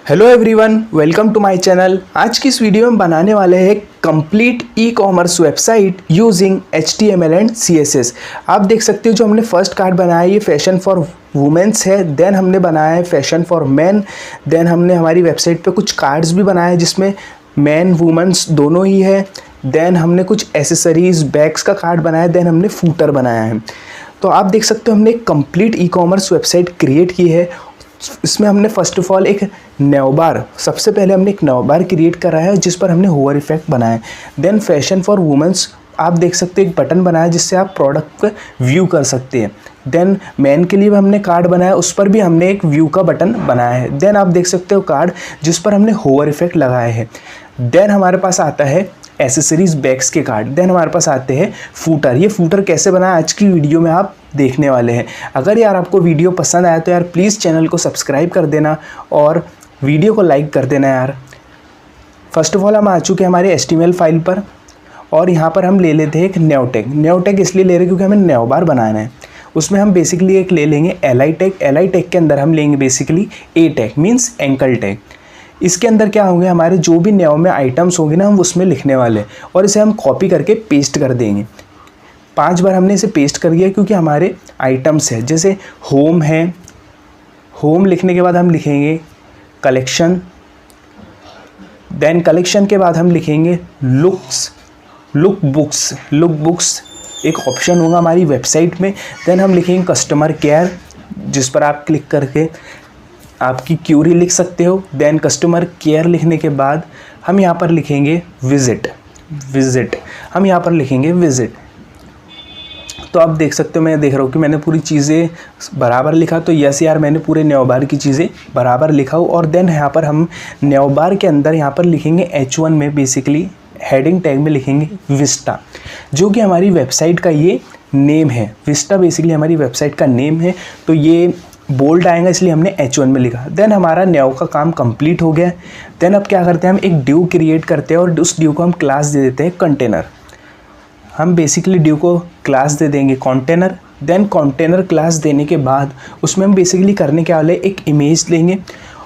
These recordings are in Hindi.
Hello everyone, welcome to my channel. आज की इस वीडियो में बनाने वाले हैं complete e commerce website using HTML and CSS। आप देख सकते हो जो हमने फर्स्ट कार्ड बनाया है ये फैशन फॉर वुमेन्स है। देन हमने बनाया है फैशन फॉर मैन। देन हमने हमारी वेबसाइट पे कुछ कार्ड्स भी बनाए हैं जिसमें मैन वुमेन्स दोनों ही है। देन हमने कुछ एसेसरीज बैग्स का कार्ड बनाया। देन हमने फूटर बनाया है। तो आप देख सकते हो हमने एक complete e commerce website create की है। इसमें हमने फर्स्ट ऑफ ऑल एक नेवबार, सबसे पहले हमने एक नेवबार क्रिएट करा है जिस पर हमने होवर इफेक्ट बनाया है। देन फैशन फॉर वुमेन्स, आप देख सकते हो एक बटन बनाया जिससे आप प्रोडक्ट को व्यू कर सकते हैं। देन मैन के लिए भी हमने कार्ड बनाया, उस पर भी हमने एक व्यू का बटन बनाया है। देन आप देख सकते हो कार्ड जिस पर हमने होवर इफेक्ट लगाए हैं। देन हमारे पास आता है एसेसरीज बैग्स के कार्ड। देन हमारे पास आते हैं फूटर। ये फूटर कैसे बनाया आज की वीडियो में आप देखने वाले हैं। अगर यार आपको वीडियो पसंद आया तो यार प्लीज़ चैनल को सब्सक्राइब कर देना और वीडियो को लाइक कर देना यार। फर्स्ट ऑफ ऑल हम आ चुके हैं हमारे HTML फाइल पर और यहाँ पर हम ले लेते हैं एक न्यू टैग। न्यू टैग इसलिए ले रहे हैं क्योंकि हमें नेवबार बनाना है। उसमें हम बेसिकली एक ले लेंगे LI टैग। LI टैग के अंदर हम लेंगे basically A tag means ankle tag. इसके अंदर क्या होंगे, हमारे जो भी न्यू में आइटम्स होंगे ना हम उसमें लिखने वाले और इसे हम कॉपी करके पेस्ट कर देंगे। 5 बार हमने इसे पेस्ट कर दिया क्योंकि हमारे आइटम्स है। जैसे होम है, होम लिखने के बाद हम लिखेंगे कलेक्शन। देन कलेक्शन के बाद हम लिखेंगे लुक्स, लुक बुक्स एक ऑप्शन होगा हमारी वेबसाइट में। देन हम लिखेंगे कस्टमर केयर जिस पर आप क्लिक करके आपकी क्यूरी लिख सकते हो। देन कस्टमर केयर लिखने के बाद हम यहाँ पर लिखेंगे विजिट हम यहाँ पर लिखेंगे विजिट। तो आप देख सकते हो, मैं देख रहा हूँ कि मैंने पूरी चीज़ें बराबर लिखा। तो यस यार मैंने पूरे नेवबार की चीज़ें बराबर लिखा हूँ। और देन यहाँ पर हम नेवबार के अंदर यहाँ पर लिखेंगे H1 में बेसिकली हेडिंग टैग में लिखेंगे विस्टा, जो कि हमारी वेबसाइट का ये नेम है। विस्टा बेसिकली हमारी वेबसाइट का नेम है। तो ये बोल्ड आएगा इसलिए हमने H1 में लिखा। देन हमारा न्यू का काम कंप्लीट हो गया। देन अब क्या करते हैं, हम एक ड्यू क्रिएट करते हैं और उस ड्यू को हम क्लास दे देते हैं कंटेनर। हम बेसिकली ड्यू को क्लास दे देंगे कंटेनर। देन कंटेनर क्लास देने के बाद उसमें हम बेसिकली करने के वाले एक इमेज लेंगे।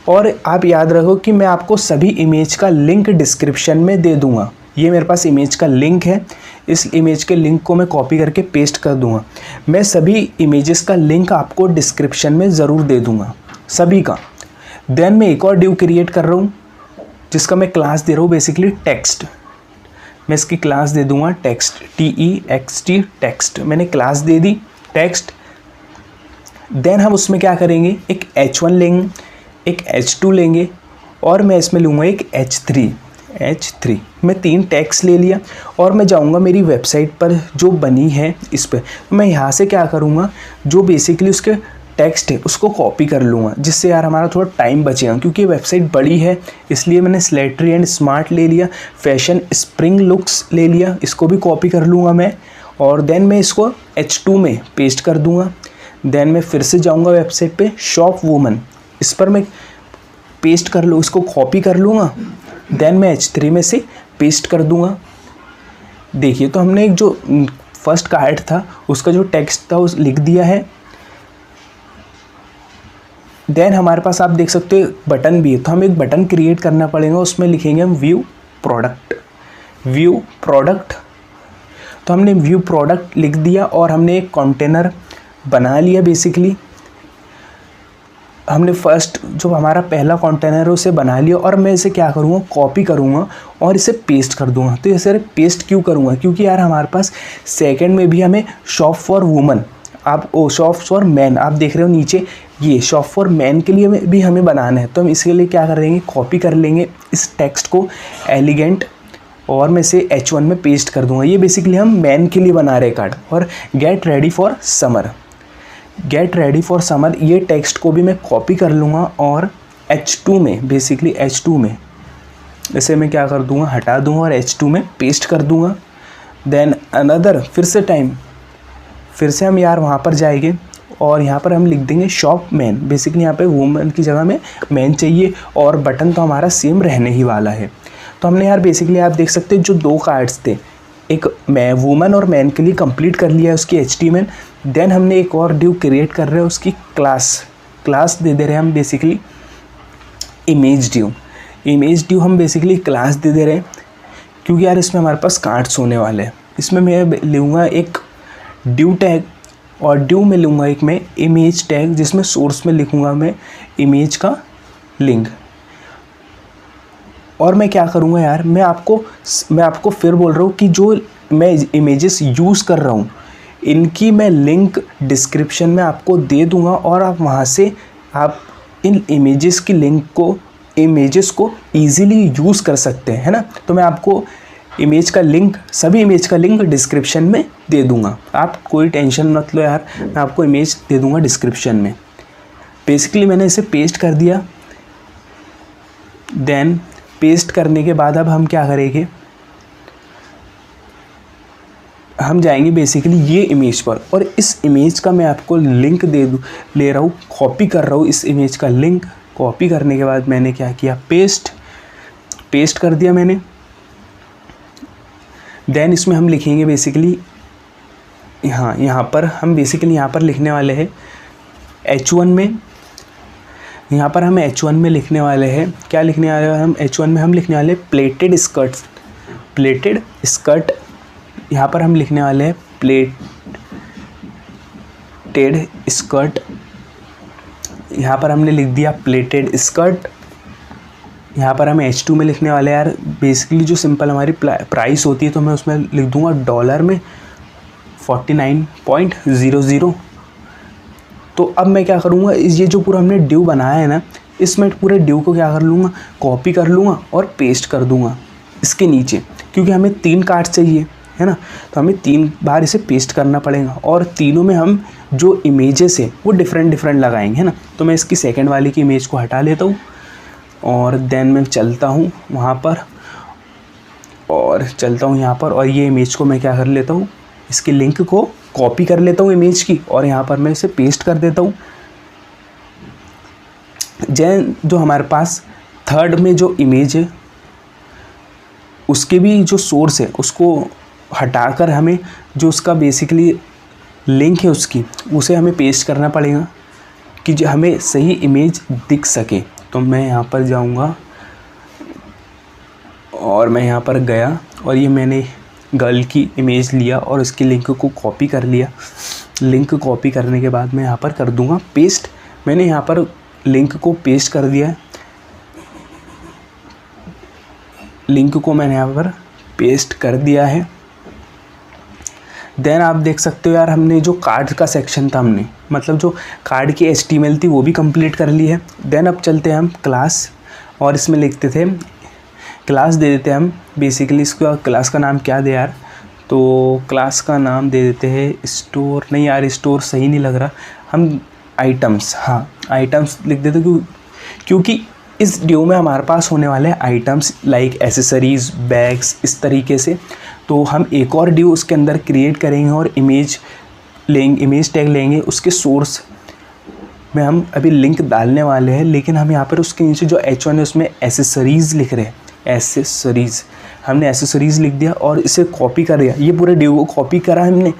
और आप याद रखो कि मैं आपको सभी इमेज का लिंक डिस्क्रिप्शन में दे दूंगा। ये मेरे पास इमेज का लिंक है, इस इमेज के लिंक को मैं कॉपी करके पेस्ट कर दूंगा। मैं सभी इमेजेस का लिंक आपको डिस्क्रिप्शन में ज़रूर दे दूंगा, सभी का। देन मैं एक और ड्यू क्रिएट कर रहा हूँ जिसका मैं क्लास दे रहा हूँ बेसिकली टेक्स्ट। मैं इसकी क्लास दे दूंगा टेक्स्ट, TEXT टेक्स्ट। मैंने क्लास दे दी टेक्स्ट। देन हम उसमें क्या करेंगे, एक H1 लेंगे, एक H2 लेंगे और मैं इसमें लूँगा एक H3। मैं 3 टैग्स ले लिया और मैं जाऊंगा मेरी वेबसाइट पर जो बनी है इस पर। मैं यहाँ से क्या करूँगा, जो बेसिकली उसके टेक्स्ट है उसको कॉपी कर लूँगा, जिससे यार हमारा थोड़ा टाइम बचेगा क्योंकि वेबसाइट बड़ी है। इसलिए मैंने स्लेटरी एंड स्मार्ट ले लिया, फैशन स्प्रिंग लुक्स ले लिया, इसको भी कॉपी कर लूँगा मैं। और देन मैं इसको H2 में पेस्ट कर दूँगा। देन मैं फिर से जाऊँगा वेबसाइट पे शॉप वुमन, इस पर मैं पेस्ट कर लूँ, इसको कॉपी कर लूँगा। देन मैं H3 में से पेस्ट कर दूंगा। देखिए तो हमने एक जो फर्स्ट कार्ड था उसका जो टेक्स्ट था उस लिख दिया है। देन हमारे पास आप देख सकते हो बटन भी है, तो हम एक बटन क्रिएट करना पड़ेगा। उसमें लिखेंगे हम व्यू प्रोडक्ट। तो हमने व्यू प्रोडक्ट लिख दिया और हमने एक कंटेनर बना लिया। बेसिकली हमने फर्स्ट जो हमारा पहला कंटेनर है उसे बना लिया और मैं इसे क्या करूँगा, कॉपी करूँगा और इसे पेस्ट कर दूँगा। तो इसे पेस्ट क्यों करूँगा, क्योंकि यार हमारे पास सेकंड में भी हमें shop for woman, shop for man, आप देख रहे हो नीचे ये शॉप फॉर मैन के लिए भी हमें बनाना है। तो हम इसके लिए क्या करेंगे, कॉपी कर लेंगे इस टेक्स्ट को एलिगेंट और मैं इसे H1 में पेस्ट कर दूँगा। ये बेसिकली हम मैन के लिए बना रहे कार्ड। और गेट रेडी फॉर समर ये टेक्स्ट को भी मैं कॉपी कर लूँगा और H2 में बेसिकली H2 में इसे मैं क्या कर दूँगा, हटा दूँगा और H2 में पेस्ट कर दूँगा। देन अनदर फिर से हम यार वहाँ पर जाएंगे और यहाँ पर हम लिख देंगे शॉप मैन। बेसिकली यहाँ पे वुमन की जगह में मैन चाहिए और बटन तो हमारा सेम रहने ही वाला है। तो हमने यार बेसिकली आप देख सकते हैं जो 2 कार्ड्स थे, एक मैं वुमन और मैन के लिए कंप्लीट कर लिया है उसकी HTML। देन हमने एक और ड्यू क्रिएट कर रहे हैं उसकी क्लास दे दे रहे हैं हम बेसिकली इमेज ड्यू हम बेसिकली क्लास दे रहे हैं, क्योंकि यार इसमें हमारे पास कार्ड्स होने वाले हैं। इसमें मैं लूँगा एक ड्यू टैग, और ड्यू में लूँगा एक मैं इमेज टैग, जिसमें सोर्स में लिखूँगा मैं इमेज का लिंक। और मैं क्या करूँगा यार, मैं आपको फिर बोल रहा हूँ कि जो मैं इमेजेस यूज़ कर रहा हूँ इनकी मैं लिंक डिस्क्रिप्शन में आपको दे दूँगा, और आप वहाँ से आप इन इमेजेस की इमेजेस को ईज़िली यूज़ कर सकते हैं, है ना। तो मैं आपको सभी इमेज का लिंक डिस्क्रिप्शन में दे दूँगा, आप कोई टेंशन मत लो यार, मैं आपको इमेज दे दूँगा डिस्क्रिप्शन में। बेसिकली मैंने इसे पेस्ट कर दिया। देन पेस्ट करने के बाद अब हम क्या करेंगे, हम जाएंगे बेसिकली ये इमेज पर, और इस इमेज का मैं आपको लिंक ले रहा हूँ, कॉपी कर रहा हूँ इस इमेज का लिंक। कॉपी करने के बाद मैंने क्या किया, पेस्ट कर दिया मैंने। देन इसमें हम लिखेंगे बेसिकली यहाँ पर लिखने वाले हैं H1 में, यहाँ पर हम H1 में लिखने वाले हैं, क्या लिखने वाले हैं हम H1 में, हम लिखने वाले प्लेटेड स्कर्ट। यहाँ पर हम लिखने वाले हैं प्लेटेड स्कर्ट। यहाँ पर हमने लिख दिया प्लेटेड स्कर्ट। यहाँ पर हम H2 में लिखने वाले हैं यार, बेसिकली जो सिंपल हमारी प्राइस होती है तो मैं उसमें लिख दूँगा डॉलर में 49.00। तो अब मैं क्या करूँगा, ये जो पूरा हमने ड्यू बनाया है ना, इसमें पूरे ड्यू को क्या कर लूँगा, कॉपी कर लूँगा और पेस्ट कर दूँगा इसके नीचे, क्योंकि हमें 3 कार्ड चाहिए, है ना। तो हमें 3 बार इसे पेस्ट करना पड़ेगा, और तीनों में हम जो इमेजेस है वो डिफरेंट लगाएंगे, है ना। तो मैं इसकी सेकंड वाली की इमेज को हटा लेता हूँ, और देन मैं चलता हूँ वहाँ पर, और चलता हूँ यहाँ पर, और ये इमेज को मैं क्या कर लेता हूँ, इसकी लिंक को कॉपी कर लेता हूँ इमेज की, और यहाँ पर मैं इसे पेस्ट कर देता हूँ। जो हमारे पास थर्ड में जो इमेज है उसके भी जो सोर्स है उसको हटाकर हमें जो उसका बेसिकली लिंक है उसे हमें पेस्ट करना पड़ेगा, कि जो हमें सही इमेज दिख सके। तो मैं यहाँ पर जाऊँगा, और मैं यहाँ पर गया, और ये मैंने गर्ल की इमेज लिया और उसकी लिंक को कॉपी कर लिया। लिंक कॉपी करने के बाद मैं यहाँ पर कर दूँगा पेस्ट। मैंने यहाँ पर लिंक को पेस्ट कर दिया है, लिंक को मैंने यहाँ पर पेस्ट कर दिया है। देन आप देख सकते हो यार, हमने जो कार्ड का सेक्शन था, हमने मतलब जो कार्ड की HTML थी वो भी कंप्लीट कर ली है। देन अब चलते हैं हम क्लास, और इसमें लिखते थे क्लास दे देते हैं हम बेसिकली, इसका क्लास का नाम क्या दे यार, तो क्लास का नाम दे देते हैं स्टोर। नहीं यार, स्टोर सही नहीं लग रहा, हम आइटम्स, हाँ आइटम्स लिख देते, क्योंकि इस ड्यू में हमारे पास होने वाले हैं आइटम्स लाइक एसेसरीज़, बैग्स, इस तरीके से। तो हम एक और ड्यू उसके अंदर क्रिएट करेंगे और इमेज टैग लेंगे, उसके सोर्स में हम अभी लिंक डालने वाले हैं, लेकिन हम यहाँ पर उसके नीचे जो H1 है उसमें एसेसरीज़ लिख रहे हैं, एसेसरीज़। हमने एसेसरीज़ लिख दिया और इसे कॉपी कर दिया, ये पूरे ड्यू को कॉपी करा हमने,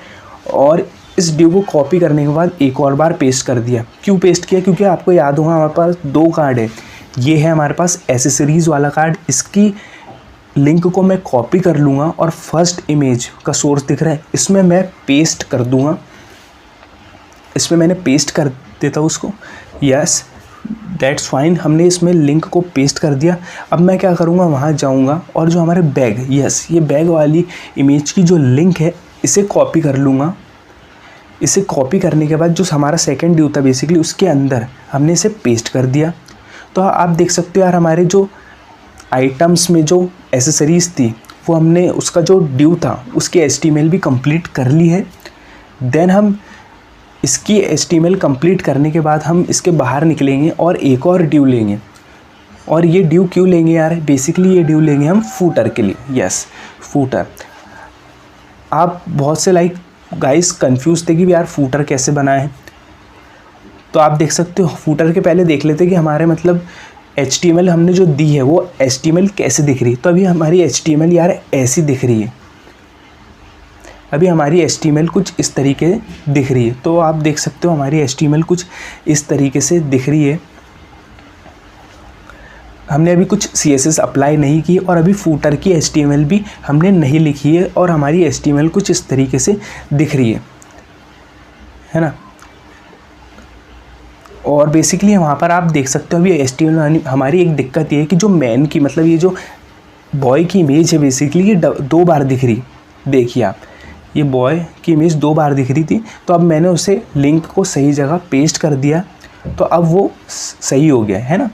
और इस ड्यू को कॉपी करने के बाद एक और बार पेस्ट कर दिया। क्यों पेस्ट किया, क्योंकि आपको याद होगा हमारे पास 2 कार्ड है, ये है हमारे पास एसेसरीज़ वाला कार्ड, इसकी लिंक को मैं कॉपी कर लूँगा, और फर्स्ट इमेज का सोर्स दिख रहा है इसमें मैं पेस्ट कर दूँगा, इसमें मैंने पेस्ट कर देता हूँ उसको। यस दैट्स फाइन, हमने इसमें लिंक को पेस्ट कर दिया। अब मैं क्या करूँगा, वहाँ जाऊँगा और जो हमारे बैग, यस ये बैग वाली इमेज की जो लिंक है इसे कॉपी कर लूँगा। इसे कॉपी करने के बाद जो हमारा सेकंड ड्यू था बेसिकली उसके अंदर हमने इसे पेस्ट कर दिया। तो आप देख सकते हो यार, हमारे जो आइटम्स में जो एसेसरीज़ थी वो हमने उसका जो ड्यू था उसकी HTML भी कंप्लीट कर ली है। देन हम इसकी HTML कंप्लीट करने के बाद हम इसके बाहर निकलेंगे और एक और ड्यू लेंगे। और ये ड्यू क्यों लेंगे यार, बेसिकली ये ड्यू लेंगे हम फूटर के लिए। Yes footer. आप बहुत से गाइस कंफ्यूज थे कि यार फूटर कैसे बनाएं, तो आप देख सकते हो फूटर के पहले देख लेते कि हमारे मतलब HTML हमने जो दी है वो HTML कैसे दिख रही है। तो अभी हमारी HTML यार ऐसी दिख रही है, अभी हमारी HTML कुछ इस तरीके दिख रही है। तो आप देख सकते हो हमारी HTML कुछ इस तरीके से दिख रही है। हमने अभी कुछ CSS अप्लाई नहीं की और अभी फूटर की HTML भी हमने नहीं लिखी है और हमारी HTML कुछ इस तरीके से दिख रही है ना। और बेसिकली वहाँ पर आप देख सकते हो अभी HTML हमारी एक दिक्कत ये है कि जो मैन की मतलब ये जो बॉय की इमेज है बेसिकली ये 2 बार दिख रही। देखिए आप, ये बॉय की इमेज 2 बार दिख रही थी, तो अब मैंने उसे लिंक को सही जगह पेस्ट कर दिया, तो अब वो सही हो गया है ना।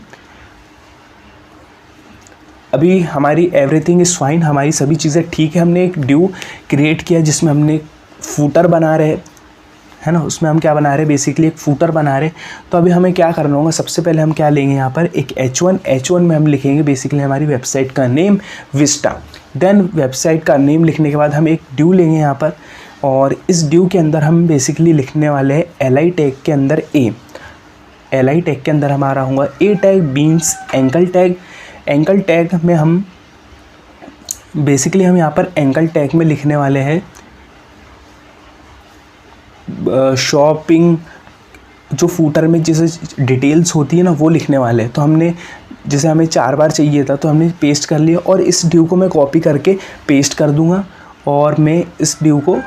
अभी हमारी एवरीथिंग इज़ फाइन, हमारी सभी चीज़ें ठीक है। हमने एक ड्यू क्रिएट किया जिसमें हमने फूटर बना रहे है ना, उसमें हम क्या बना रहे हैं बेसिकली एक फूटर बना रहे। तो अभी हमें क्या करना होगा, सबसे पहले हम क्या लेंगे यहाँ पर एक H1 में हम लिखेंगे बेसिकली हमारी वेबसाइट का नेम विस्टा। देन वेबसाइट का नेम लिखने के बाद हम एक ड्यू लेंगे यहाँ पर, और इस ड्यू के अंदर हम बेसिकली लिखने वाले हैं li टैग के अंदर li टैग के अंदर हमारा होगा a tag beans ankle tag. Ankle tag में हम बेसिकली हम यहाँ पर एंकल टैग में लिखने वाले हैं शॉपिंग, जो फूटर में जैसे डिटेल्स होती है ना वो लिखने वाले हैं। तो हमने जैसे हमें 4 बार चाहिए था तो हमने पेस्ट कर लिया, और इस ड्यू को मैं कॉपी करके पेस्ट कर दूंगा, और मैं इस ड्यू को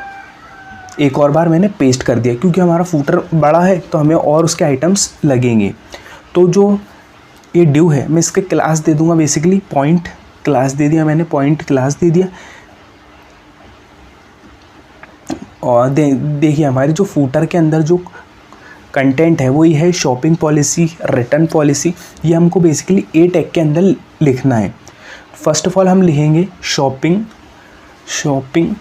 एक और बार मैंने पेस्ट कर दिया क्योंकि हमारा फूटर बड़ा है तो हमें और उसके आइटम्स लगेंगे। तो जो ये ड्यू है मैं इसके क्लास दे दूंगा, बेसिकली पॉइंट क्लास दे दिया मैंने, पॉइंट क्लास दे दिया। और देखिए हमारे जो फूटर के अंदर जो कंटेंट है वही है शॉपिंग पॉलिसी, रिटर्न पॉलिसी। ये हमको बेसिकली ए टैग के अंदर लिखना है। फर्स्ट ऑफ ऑल हम लिखेंगे शॉपिंग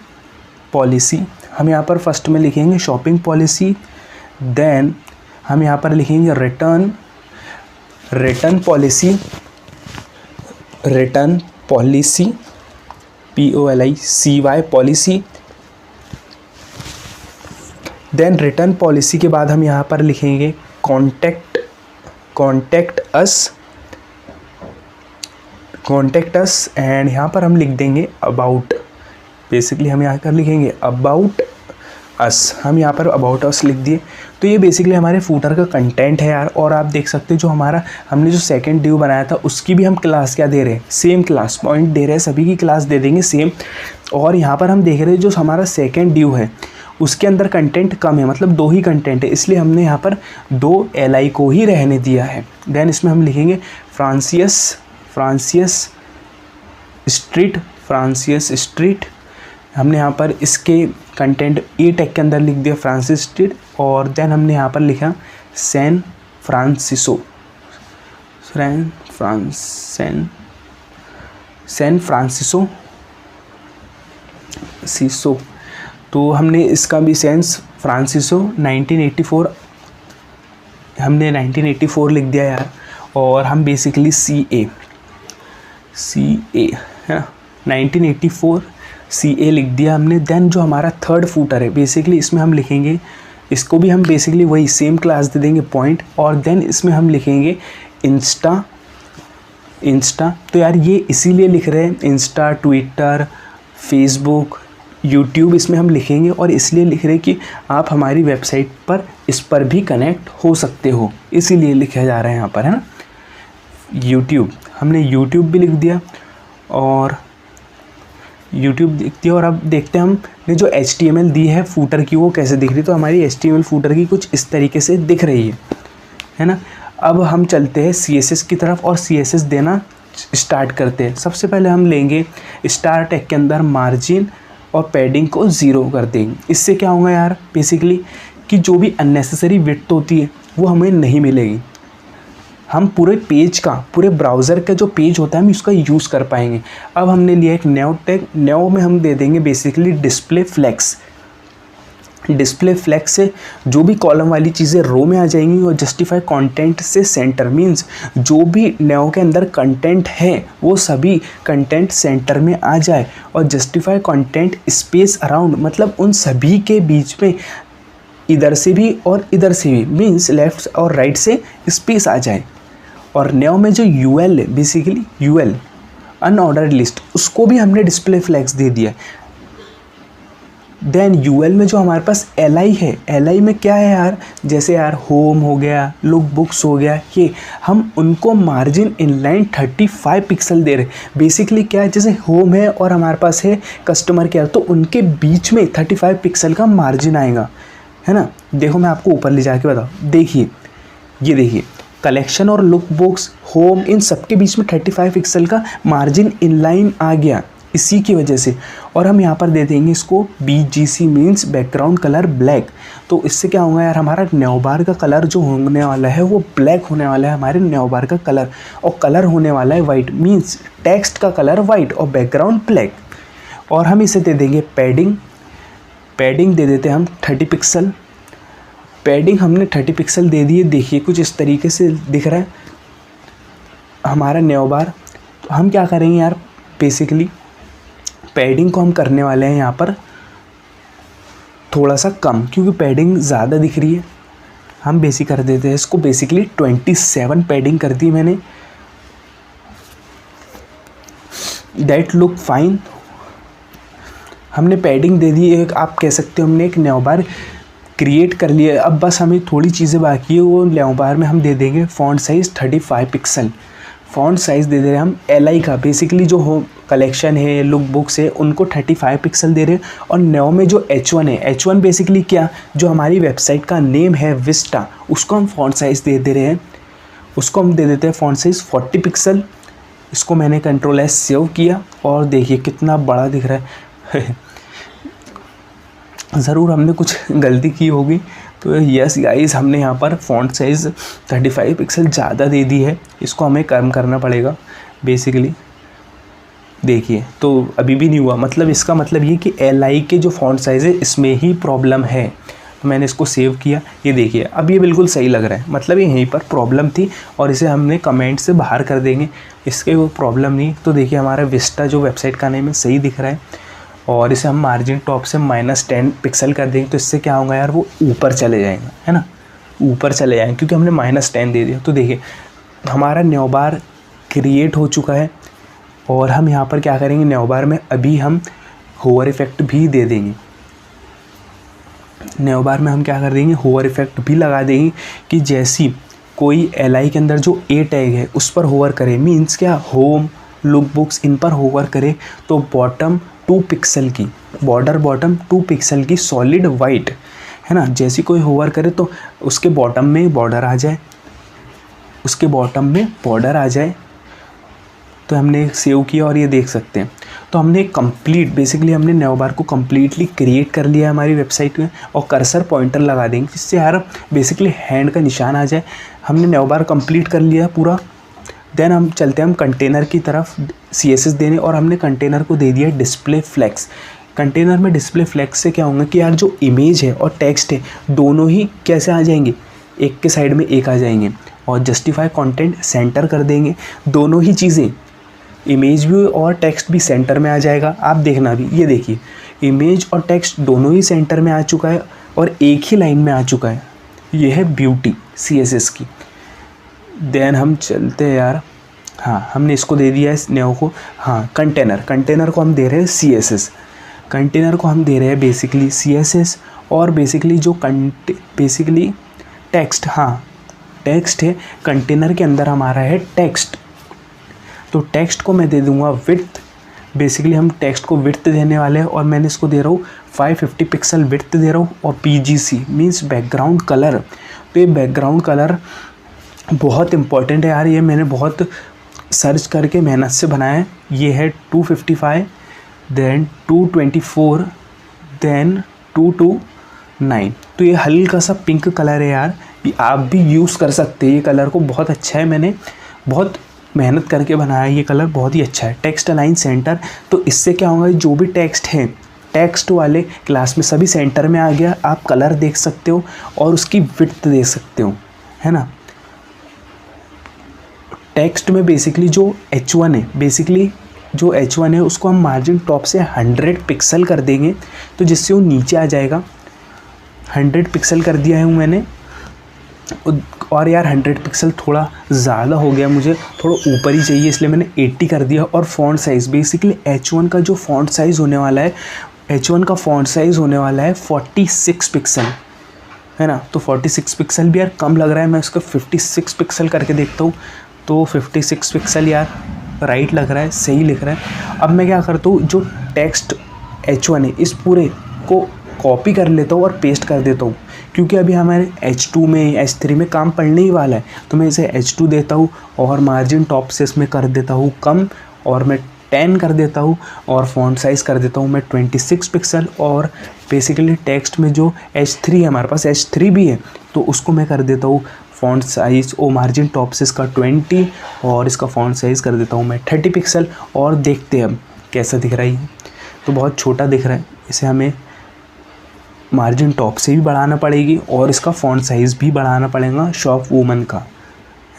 पॉलिसी। हम यहाँ पर फर्स्ट में लिखेंगे शॉपिंग पॉलिसी। देन हम यहाँ पर लिखेंगे return policy POLICY policy. Then return policy के बाद हम यहाँ पर लिखेंगे कॉन्टैक्ट अस एंड यहाँ पर हम लिख देंगे अबाउट। बेसिकली हम यहाँ पर लिखेंगे अबाउट अस। हम यहाँ पर अबाउट अस लिख दिए। तो ये बेसिकली हमारे फूटर का कंटेंट है यार। और आप देख सकते हो जो हमने जो सेकंड ड्यू बनाया था उसकी भी हम क्लास क्या दे रहे हैं, सेम क्लास पॉइंट दे रहे हैं, सभी की क्लास दे देंगे सेम। और यहाँ पर हम देख रहे हैं जो हमारा सेकंड ड्यू है उसके अंदर कंटेंट कम है, मतलब 2 ही कंटेंट है, इसलिए हमने यहाँ पर 2 li को ही रहने दिया है। देन इसमें हम लिखेंगे फ्रांसियस स्ट्रीट। हमने यहाँ पर इसके कंटेंट ए टैग के अंदर लिख दिया फ्रांसिस स्ट्रीट। और देन हमने यहाँ पर लिखा सैन फ्रांसिसो। तो हमने इसका भी सैन फ्रांसिसो 1984 हमने 1984 लिख दिया यार। और हम बेसिकली CA है ना 1984 CA लिख दिया हमने। देन जो हमारा थर्ड फूटर है बेसिकली इसमें हम लिखेंगे, इसको भी हम बेसिकली वही सेम क्लास दे देंगे पॉइंट। और देन इसमें हम लिखेंगे इंस्टा। तो यार ये इसीलिए लिख रहे हैं इंस्टा, ट्विटर, फेसबुक, यूट्यूब इसमें हम लिखेंगे, और इसलिए लिख रहे हैं कि आप हमारी वेबसाइट पर इस पर भी कनेक्ट हो सकते हो, इसीलिए लिखा जा रहा है यहाँ पर है ना यूट्यूब। हमने यूट्यूब भी लिख दिया और यूट्यूब दिखती है। और अब देखते हैं हमने जो HTML दी है फूटर की वो कैसे दिख रही है। तो हमारी HTML फूटर की कुछ इस तरीके से दिख रही है ना। अब हम चलते हैं CSS की तरफ और CSS देना स्टार्ट करते हैं। सबसे पहले हम लेंगे स्टार टैग के अंदर मार्जिन और पैडिंग को 0 कर देंगे। इससे क्या होगा यार बेसिकली कि जो भी अननेसेसरी विड्थ होती है वो हमें नहीं मिलेगी। हम पूरे पेज का, पूरे ब्राउज़र का जो पेज होता है हम इसका यूज़ कर पाएंगे। अब हमने लिया एक न्यू टैग, न्यू में हम दे देंगे बेसिकली डिस्प्ले फ्लेक्स से जो भी कॉलम वाली चीज़ें रो में आ जाएंगी, और जस्टिफाई कंटेंट से सेंटर मीन्स जो भी न्यू के अंदर कंटेंट है वो सभी कंटेंट सेंटर में आ जाए। और जस्टिफाई कंटेंट स्पेस अराउंड मतलब उन सभी के बीच में इधर से भी और इधर से भी मीन्स लेफ़्ट और राइट से स्पेस आ जाए। और न्यू में जो UL है बेसिकली UL अनऑर्डर्ड लिस्ट, उसको भी हमने डिस्प्ले फ्लैग्स दे दिया। देन यूएल में जो हमारे पास एलआई है, एलआई में क्या है यार, जैसे यार होम हो गया, लुक बुक्स हो गया, ये हम उनको मार्जिन इनलाइन 35 पिक्सल दे रहे। बेसिकली क्या है, जैसे होम है और हमारे पास है कस्टमर केयर, तो उनके बीच में 35 पिक्सल का मार्जिन आएगा, है ना। देखो मैं आपको ऊपर ले जाके बताऊँ, देखिए ये देखिए कलेक्शन और लुक बुक्स, होम, इन सब के बीच में 35 पिक्सल का मार्जिन इनलाइन आ गया इसी की वजह से। और हम यहाँ पर दे देंगे इसको BGC means background colour black. तो इससे क्या होगा यार, हमारा नेवबार का कलर जो होने वाला है वो ब्लैक होने वाला है, हमारे नेवबार का कलर, और कलर होने वाला है वाइट, मीन्स टेक्स्ट का कलर वाइट और बैकग्राउंड ब्लैक। और हम इसे दे देंगे पैडिंग, पैडिंग दे देते हैं हम 30 पिक्सल। पैडिंग हमने 30 पिक्सल दे दिए, देखिए कुछ इस तरीके से दिख रहा है हमारा नेवबार। तो हम क्या करेंगे यार, बेसिकली पैडिंग को हम करने वाले हैं यहाँ पर थोड़ा सा कम, क्योंकि पैडिंग ज़्यादा दिख रही है। हम बेसिक कर देते हैं इसको, बेसिकली 27 पैडिंग कर दी मैंने। दैट लुक फाइन, हमने पैडिंग दे दी एक, आप कह सकते हो हमने एक नेवबार क्रिएट कर लिया। अब बस हमें थोड़ी चीज़ें बाकी है, वो नेवबार में हम दे देंगे font size 35 pixel. Font size दे रहे हैं हम एलआई का, बेसिकली जो हो कलेक्शन है, लुक बुक्स है, उनको 35 पिक्सल दे रहे हैं। और नेव में जो H1 है, H1 बेसिकली क्या, जो हमारी वेबसाइट का नेम है विस्टा, उसको हम फ़ॉन्ट साइज़ दे रहे हैं, उसको हम दे देते हैं फ़ॉन्ट साइज़ 40 पिक्सल। इसको मैंने Ctrl+S सेव किया और देखिए कितना बड़ा दिख रहा है। ज़रूर हमने कुछ गलती की होगी, तो यस गाइस, हमने यहाँ पर फ़ॉन्ट साइज़ 35 पिक्सल ज़्यादा दे दी है, इसको हमें कम करना पड़ेगा बेसिकली। देखिए तो अभी भी नहीं हुआ, मतलब इसका मतलब ये कि एलआई के जो फ़ॉन्ट साइज़ है इसमें ही प्रॉब्लम है। तो मैंने इसको सेव किया, ये देखिए अब ये बिल्कुल सही लग रहा है, मतलब ये यहीं पर प्रॉब्लम थी और इसे हमने कमेंट से बाहर कर देंगे, इसके वो प्रॉब्लम नहीं। तो देखिए हमारा विस्टा जो वेबसाइट का नेम है सही दिख रहा है। और इसे हम मार्जिन टॉप से -10 पिक्सल कर देंगे, तो इससे क्या होगा यार, वो ऊपर चले जाएंगे, है ना, ऊपर चले जाएंगे, क्योंकि हमने -10 दे दिया। तो देखिए हमारा नेवबार क्रिएट हो चुका है। और हम यहाँ पर क्या करेंगे, नेवबार में अभी हम होवर इफ़ेक्ट भी दे देंगे। नेवबार में हम क्या कर देंगे, होवर इफ़ेक्ट भी लगा देंगे कि जैसी कोई एलआई के अंदर जो ए टैग है उस पर होवर करे, मीन्स क्या, होम, लुक बुक्स, इन पर होवर करे, तो बॉटम 2 पिक्सल की बॉर्डर, बॉटम 2 पिक्सल की सॉलिड वाइट, है ना, जैसी कोई होवर करे तो उसके बॉटम में बॉर्डर आ जाए, उसके बॉटम में बॉर्डर आ जाए। तो हमने सेव किया और ये देख सकते हैं। तो हमने कंप्लीट, बेसिकली हमने नेवबार को कम्प्लीटली क्रिएट कर लिया है हमारी वेबसाइट में। और कर्सर पॉइंटर लगा देंगे जिससे यार बेसिकली हैंड का निशान आ जाए। हमने नेवबार कंप्लीट कर लिया पूरा। देन हम चलते हैं हम कंटेनर की तरफ CSS देने, और हमने कंटेनर को दे दिया डिस्प्ले फ्लेक्स। कंटेनर में डिस्प्ले फ्लेक्स से क्या होगा कि यार जो इमेज है और टेक्स्ट है दोनों ही कैसे आ जाएंगे, एक के साइड में एक आ जाएंगे। और जस्टिफाई कंटेंट सेंटर कर देंगे, दोनों ही चीज़ें, इमेज भी और टेक्स्ट भी सेंटर में आ जाएगा। आप देखना भी, ये देखिए इमेज और टेक्स्ट दोनों ही सेंटर में आ चुका है और एक ही लाइन में आ चुका है। ये है ब्यूटी CSS की। देन हम चलते हैं यार, हाँ हमने इसको दे दिया है नेव को, हाँ कंटेनर को हम दे रहे हैं CSS, कंटेनर को हम दे रहे हैं बेसिकली CSS। और बेसिकली जो बेसिकली टेक्स्ट, हाँ टेक्स्ट है, कंटेनर के अंदर हमारा है टेक्स्ट, तो टेक्स्ट को मैं दे दूंगा विड्थ। बेसिकली हम टेक्स्ट को विड्थ देने वाले हैं और मैंने इसको दे रहा हूँ 550 पिक्सल विड्थ दे रहा हूँ। और PGC मीन्स बैकग्राउंड कलर। तो ये बैकग्राउंड कलर बहुत इंपॉर्टेंट है यार, ये मैंने बहुत सर्च करके मेहनत से बनाया है। ये है 255, देन 224, देन 229। तो ये हल्का सा पिंक कलर है यार, ये आप भी यूज़ कर सकते हैं। ये कलर को बहुत अच्छा है, मैंने बहुत मेहनत करके बनाया, ये कलर बहुत ही अच्छा है। टेक्स्ट अलाइन सेंटर, तो इससे क्या होगा, जो भी टेक्स्ट है टेक्स्ट वाले क्लास में सभी सेंटर में आ गया। आप कलर देख सकते हो और उसकी विड्थ देख सकते हो, है ना। टेक्स्ट में बेसिकली जो H1 है, बेसिकली जो H1 है उसको हम मार्जिन टॉप से 100 पिक्सल कर देंगे, तो जिससे वो नीचे आ जाएगा। 100 पिक्सल कर दिया है मैंने। और यार 100 पिक्सल थोड़ा ज़्यादा हो गया, मुझे थोड़ा ऊपर ही चाहिए, इसलिए मैंने 80 कर दिया। और फ़ॉन्ट साइज़, बेसिकली H1 का जो फ़ॉन्ट साइज़ होने वाला है H1 का फ़ॉन्ट साइज़ होने वाला है 46 पिक्सल, है ना। तो 46 पिक्सल भी यार कम लग रहा है, मैं इसको 56 पिक्सल करके देखता हूँ। तो 56 पिक्सल यार राइट लग रहा है, सही लिख रहा है। अब मैं क्या करता हूँ, जो टेक्स्ट H1 है इस पूरे को कॉपी कर लेता हूँ और पेस्ट कर देता हूँ, क्योंकि अभी हमारे H2 में H3 में काम पड़ने ही वाला है। तो मैं इसे H2 देता हूँ और मार्जिन टॉप से इसमें कर देता हूँ कम, और मैं 10 कर देता हूँ, और फ़ॉन्ट साइज़ कर देता हूँ मैं 26 पिक्सल। और बेसिकली टेक्स्ट में जो H3 है, हमारे पास H3 भी है, तो उसको मैं कर देता हूँ फ़ॉन्ट साइज़ और मार्जिन टॉप से इसका 20, और इसका फ़ॉन्ट साइज़ कर देता हूँ मैं 30 पिक्सल। और देखते हैं अब कैसा दिख रहा है। तो बहुत छोटा दिख रहा है, इसे हमें मार्जिन टॉप से भी बढ़ाना पड़ेगी और इसका फ़ॉन्ट साइज़ भी बढ़ाना पड़ेगा शॉप वूमन का,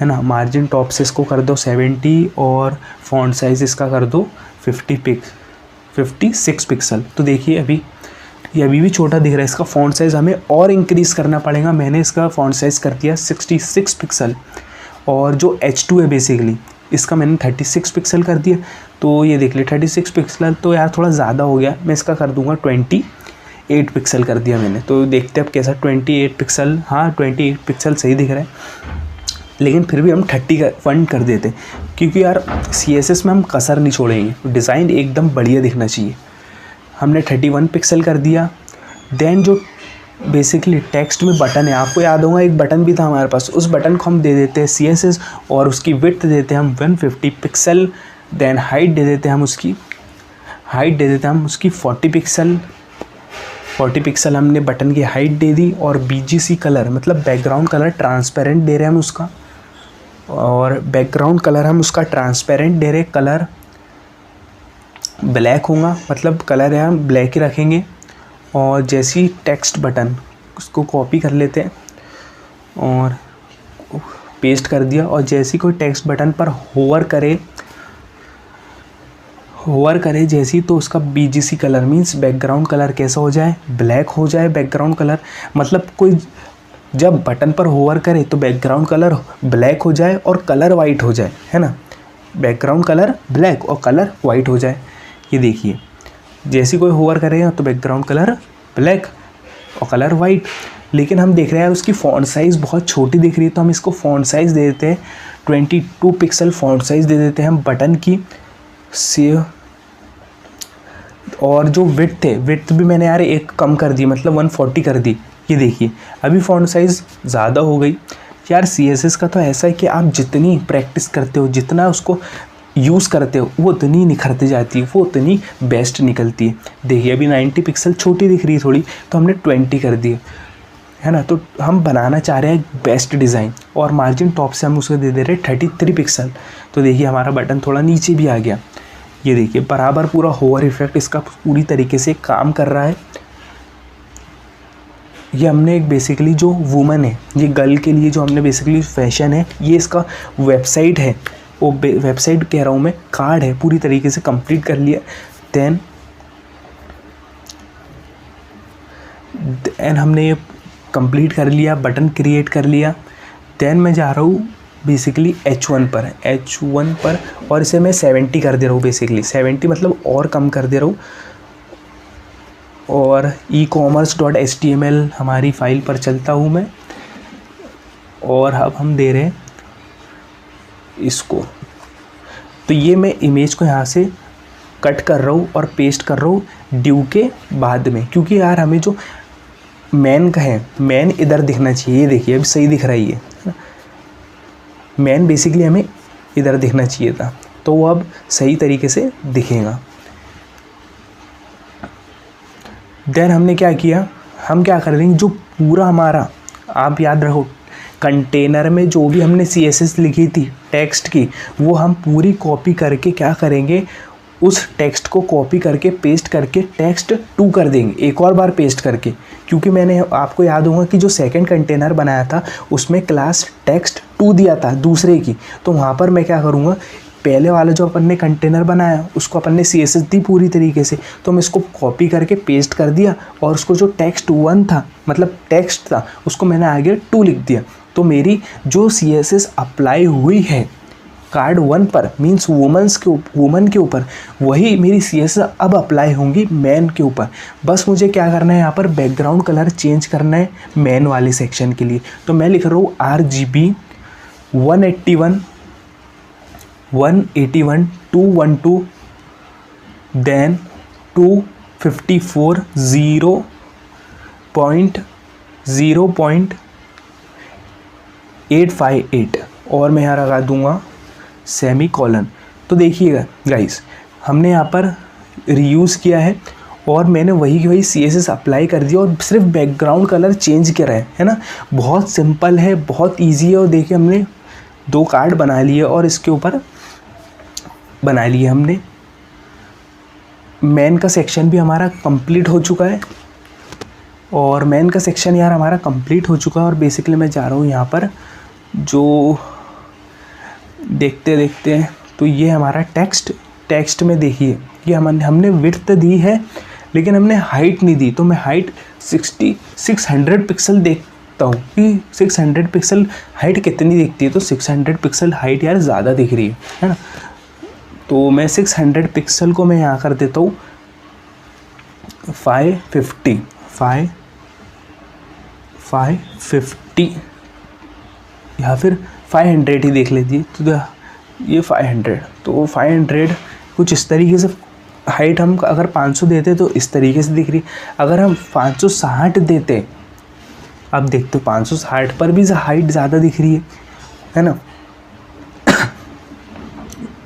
है ना। मार्जिन टॉप से इसको कर दो 70 और फ़ॉन्ट साइज़ इसका कर दो 56 पिक्सल। तो देखिए अभी ये अभी भी छोटा दिख रहा है, इसका फ़ॉन्ट साइज़ हमें और इंक्रीज़ करना पड़ेगा। मैंने इसका फ़ॉन्ट साइज़ कर दिया 66 पिक्सल, और जो H2 है बेसिकली इसका मैंने 36 पिक्सल कर दिया। तो ये देख ले 36 पिक्सल तो यार थोड़ा ज़्यादा हो गया, मैं इसका कर दूँगा 28 पिक्सल कर दिया मैंने। तो देखते हैं अब कैसा 28 पिक्सल, हाँ 28 पिक्सल सही दिख रहा है, लेकिन फिर भी हम 31 कर देते, क्योंकि यार CSS में हम कसर नहीं छोड़ेंगे, डिज़ाइन एकदम बढ़िया दिखना चाहिए। हमने 31 पिक्सल कर दिया। देन जो बेसिकली टेक्स्ट में बटन है, आपको याद होगा एक बटन भी था हमारे पास, उस बटन को हम दे देते हैं CSS, और उसकी विड्थ देते हैं हम 150 पिक्सल। देन हाइट दे देते हैं हम उसकी 40 पिक्सल। 40 पिक्सल हमने बटन की हाइट दे दी, और BGC कलर मतलब बैकग्राउंड कलर ट्रांसपेरेंट दे रहे हैं हम उसका, और बैकग्राउंड कलर हम उसका ट्रांसपेरेंट दे रहे, कलर ब्लैक होगा, मतलब कलर है हम ब्लैक ही रखेंगे। और जैसी टेक्स्ट बटन उसको कॉपी कर लेते हैं और पेस्ट कर दिया, और जैसी कोई टेक्स्ट बटन पर होवर करे जैसी, तो उसका BGC colour means background colour कैसा हो जाए, ब्लैक हो जाए बैकग्राउंड कलर। मतलब कोई जब बटन पर होवर करे तो बैकग्राउंड कलर ब्लैक हो जाए और कलर वाइट हो जाए, है ना। बैकग्राउंड कलर ब्लैक और कलर वाइट हो जाए। ये देखिए जैसी कोई होवर करेगा तो बैकग्राउंड कलर ब्लैक और कलर वाइट। लेकिन हम देख रहे हैं उसकी फ़ॉन्ट साइज़ बहुत छोटी दिख रही है, तो हम इसको फ़ॉन्ट साइज़ दे देते हैं 22 पिक्सल फ़ॉन्ट साइज़ दे देते हैं हम बटन की सेव। और जो विड्थ भी मैंने यार एक कम कर दी, मतलब 140 कर दी। ये देखिए अभी फ़ॉन्ट साइज़ ज़्यादा हो गई। यार CSS का तो ऐसा है कि आप जितनी प्रैक्टिस करते हो, जितना उसको यूज़ करते हो, वो उतनी निखरती जाती है, वो उतनी बेस्ट निकलती है। देखिए अभी 90 पिक्सल छोटी दिख रही है थोड़ी, तो हमने 20 कर दिए, है ना। तो हम बनाना चाह रहे हैं बेस्ट डिज़ाइन, और मार्जिन टॉप से हम उसको दे दे रहे हैं 33 पिक्सल। तो देखिए हमारा बटन थोड़ा नीचे भी आ गया। ये देखिए बराबर पूरा होवर इफेक्ट इसका पूरी तरीके से काम कर रहा है। ये हमने एक बेसिकली जो वुमन है, ये गर्ल के लिए जो हमने बेसिकली फैशन है, ये इसका वेबसाइट है, वो वेबसाइट कह रहा हूँ मैं, कार्ड है, पूरी तरीके से कंप्लीट कर लिया। देन हमने ये कंप्लीट कर लिया, बटन क्रिएट कर लिया। देन मैं जा रहा हूँ बेसिकली H1 पर, और इसे मैं 70 कर दे रहा हूँ, बेसिकली 70 मतलब और कम कर दे रहा हूँ। और ecommerce.html हमारी फ़ाइल पर चलता हूँ मैं, और अब हम दे रहे हैं इसको। तो ये मैं इमेज को यहाँ से कट कर रहा हूँ और पेस्ट कर रहा हूँ ड्यू के बाद में, क्योंकि यार हमें जो मैन का है, मैन इधर दिखना चाहिए। ये देखिए अभी सही दिख रहा है ये, मैन बेसिकली हमें इधर दिखना चाहिए था, तो वो अब सही तरीके से दिखेगा। देन हमने क्या किया, हम क्या कर देंगे, जो पूरा हमारा, आप याद रखो कंटेनर में जो भी हमने CSS लिखी थी टेक्स्ट की, वो हम पूरी कॉपी करके क्या करेंगे, उस टेक्स्ट को कॉपी करके पेस्ट करके टेक्स्ट 2 कर देंगे, एक और बार पेस्ट करके। क्योंकि मैंने आपको याद होगा कि जो सेकंड कंटेनर बनाया था उसमें क्लास टेक्स्ट 2 दिया था दूसरे की, तो वहाँ पर मैं क्या करूँगा, पहले वाला जो अपन ने कंटेनर बनाया उसको अपन ने CSS दी पूरी तरीके से, तो मैं इसको कॉपी करके पेस्ट कर दिया, और उसको जो टेक्स्ट 1 था मतलब टेक्स्ट था उसको मैंने आगे 2 लिख दिया। तो मेरी जो CSS अप्लाई हुई है कार्ड 1 पर मीन्स वुमन के ऊपर वही मेरी CSS अब अप्लाई होंगी मैन के ऊपर। बस मुझे क्या करना है, यहाँ पर बैकग्राउंड कलर चेंज करना है मैन वाले सेक्शन के लिए। तो मैं लिख रहा हूँ RGB 181 181 212 देन 254 0.858 और मैं यहाँ लगा दूंगा सेमी कॉलन। तो देखिएगा गाइस, हमने यहाँ पर रीयूज़ किया है और मैंने वही CSS अप्लाई कर दिया और सिर्फ बैकग्राउंड कलर चेंज करा है ना। बहुत सिंपल है, बहुत इजी है। और देखिए हमने 2 कार्ड बना लिए और इसके ऊपर बना लिए हमने। मैन का सेक्शन भी हमारा कंप्लीट हो चुका है और मैन का सेक्शन यार हमारा कंप्लीट हो चुका है। और बेसिकली मैं जा रहा हूँ यहाँ पर जो देखते देखते तो ये हमारा टेक्स्ट में देखिए कि हमने विड्थ दी है लेकिन हमने हाइट नहीं दी। तो मैं हाइट 600 पिक्सल देखता हूँ कि 600 पिक्सल हाइट कितनी दिखती है। तो 600 पिक्सल हाइट यार ज़्यादा दिख रही है ना। तो मैं 600 पिक्सल को मैं यहाँ कर देता हूँ 550 या फिर 500 ही देख लीजिए। तो ये 500, तो 500 कुछ इस तरीके से हाइट हम अगर 500 देते तो इस तरीके से दिख रही। अगर हम 560 देते, अब देखते 560 पर भी हाइट ज़्यादा दिख रही है ना।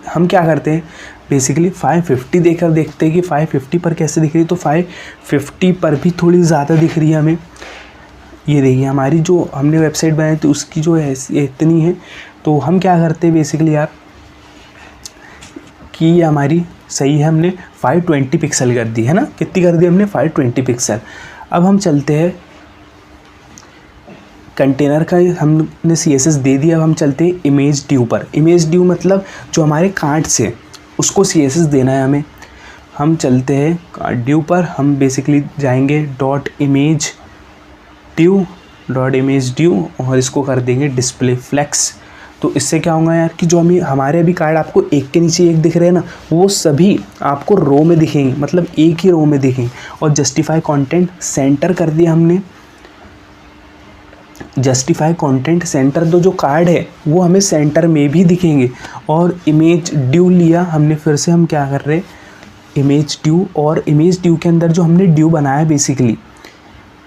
हम क्या करते हैं बेसिकली 550 देकर देखते हैं कि 550 पर कैसे दिख रही है। तो 550 पर भी थोड़ी ज़्यादा दिख रही है हमें। ये देखिए हमारी जो हमने वेबसाइट बनाई थी उसकी जो है इतनी है। तो हम क्या करते हैं बेसिकली यार कि ये हमारी सही है, हमने 520 पिक्सल कर दी है ना। कितनी कर दी हमने? 520 पिक्सल। अब हम चलते हैं कंटेनर का, हमने CSS दे दिया। अब हम चलते हैं इमेज ड्यू पर। इमेज ड्यू मतलब जो हमारे कार्ड से उसको CSS देना है हमें। हम चलते हैं कार्ड ड्यू पर। हम बेसिकली जाएंगे .image ड्यू और इसको कर देंगे डिस्प्ले फ्लेक्स। तो इससे क्या होगा यार कि जो हमारे अभी कार्ड आपको एक के नीचे एक दिख रहे हैं ना, वो सभी आपको रो में दिखेंगे, मतलब एक ही रो में दिखेंगे। और जस्टिफाई कंटेंट सेंटर कर दिया हमने। जस्टिफाई कंटेंट सेंटर, तो जो कार्ड है वो हमें सेंटर में भी दिखेंगे। और इमेज ड्यू लिया हमने, फिर से हम क्या कर रहे हैं इमेज ड्यू। और इमेज ड्यू के अंदर जो हमने ड्यू बनाया बेसिकली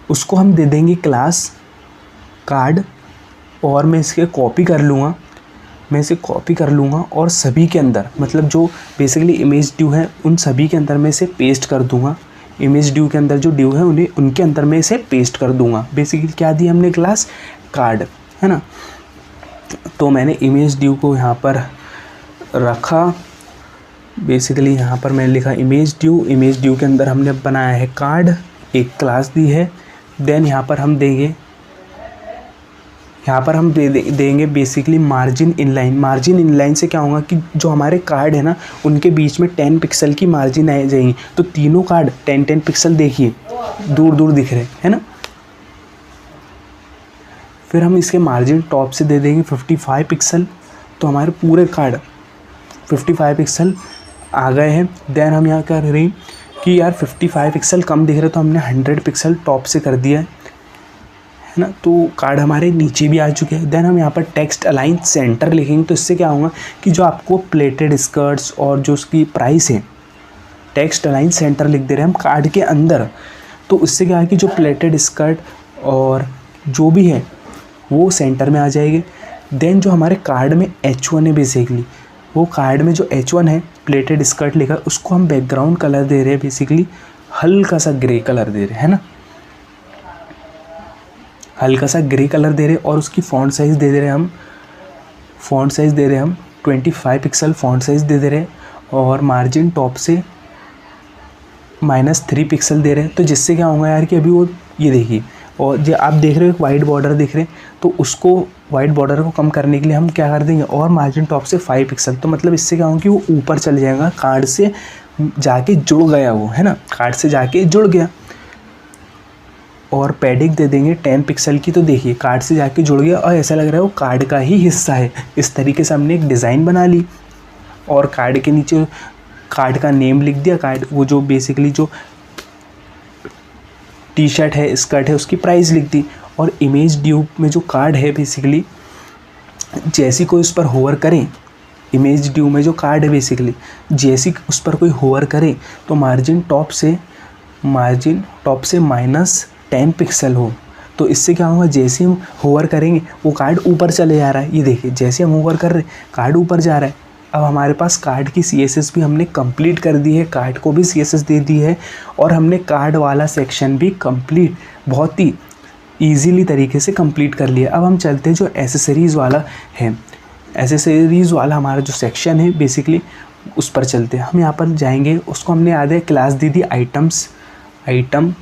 उसको हम दे देंगे क्लास कार्ड। और मैं इसके कॉपी कर लूँगा, मैं इसे कॉपी कर लूँगा और सभी के अंदर मतलब जो बेसिकली इमेज ड्यू है उन सभी के अंदर मैं इसे पेस्ट कर दूँगा। इमेज ड्यू के अंदर जो ड्यू है उनके अंदर मैं इसे पेस्ट कर दूँगा। बेसिकली क्या दी हमने क्लास कार्ड, है ना। तो मैंने इमेज ड्यू को यहाँ पर रखा। बेसिकली यहाँ पर मैंने लिखा इमेज ड्यू के अंदर हमने बनाया है कार्ड, एक क्लास दी है। देन यहाँ पर हम देंगे, यहाँ पर हम देंगे basically margin inline. Margin inline से क्या होगा कि जो हमारे कार्ड है ना उनके बीच में 10 पिक्सल की मार्जिन आ जाएगी। तो तीनों कार्ड 10 पिक्सल देखिए दूर दूर दिख रहे हैं ना। फिर हम इसके मार्जिन टॉप से दे देंगे 55 पिक्सल। तो हमारे पूरे कार्ड 55 पिक्सल आ गए हैं। देन हम यहाँ कर रहे हैं कि यार 55 पिक्सल कम दिख रहे, तो हमने 100 पिक्सल टॉप से कर दिया है ना। तो कार्ड हमारे नीचे भी आ चुके हैं। देन हम यहाँ पर टेक्स्ट अलाइन सेंटर लिखेंगे। तो इससे क्या होगा कि जो आपको प्लेटेड स्कर्ट्स और जो उसकी प्राइस है टेक्स्ट अलाइन सेंटर लिख दे रहे हैं हम कार्ड के अंदर। तो इससे क्या है कि जो प्लेटेड स्कर्ट और जो भी है वो सेंटर में आ जाएगी। देन जो हमारे कार्ड में H1 है बेसिकली, वो कार्ड में जो H1 है प्लेटेड स्कर्ट लिखा उसको हम बैकग्राउंड कलर दे रहे हैं, बेसिकली हल्का सा ग्रे कलर दे रहे हैं, है ना। हल्का सा ग्रे कलर दे रहे। और उसकी फ़ॉन्ट साइज़ दे रहे हैं हम, 25 पिक्सल फ़ॉन्ट साइज़ दे रहे हैं। और मार्जिन टॉप से -3 पिक्सल दे रहे हैं। तो जिससे क्या होगा यार कि अभी वो ये देखिए, और जो आप देख रहे हो एक वाइट बॉर्डर दिख रहे हैं, तो उसको वाइट बॉर्डर को कम करने के लिए हम क्या कर देंगे और मार्जिन टॉप से 5 पिक्सल। तो मतलब इससे क्या होगा कि वो ऊपर चल जाएगा, कार्ड से जाके जुड़ गया वो, है ना, कार्ड से जाके जुड़ गया। और पैडिंग दे देंगे 10 पिक्सल की। तो देखिए कार्ड से जाके जुड़ गया और ऐसा लग रहा है वो कार्ड का ही हिस्सा है। इस तरीके से हमने एक डिज़ाइन बना ली और कार्ड के नीचे कार्ड का नेम लिख दिया, कार्ड वो जो बेसिकली जो टी शर्ट है, स्कर्ट है, उसकी प्राइस लिख दी। और इमेज ड्यू में जो कार्ड है बेसिकली जैसी कोई उस पर होवर करे, इमेज ड्यू में जो कार्ड है बेसिकली जैसी उस पर कोई होवर करे तो मार्जिन टॉप से -10 पिक्सल हो। तो इससे क्या होगा, जैसे हम होवर करेंगे वो कार्ड ऊपर चले जा रहा है। ये देखिए जैसे हम होवर कर रहे हैं कार्ड ऊपर जा रहा है। अब हमारे पास कार्ड की CSS भी हमने कंप्लीट कर दी है, कार्ड को भी CSS दे दी है और हमने कार्ड वाला सेक्शन भी कंप्लीट बहुत ही ईजीली तरीके से कंप्लीट कर लिया। अब हम चलते हैं जो एसेसरीज़ वाला है, एसेसरीज़ वाला हमारा जो सेक्शन है बेसिकली उस पर चलते हैं। हम यहाँ पर जाएंगे, उसको हमने आधे क्लास दी थी आइटम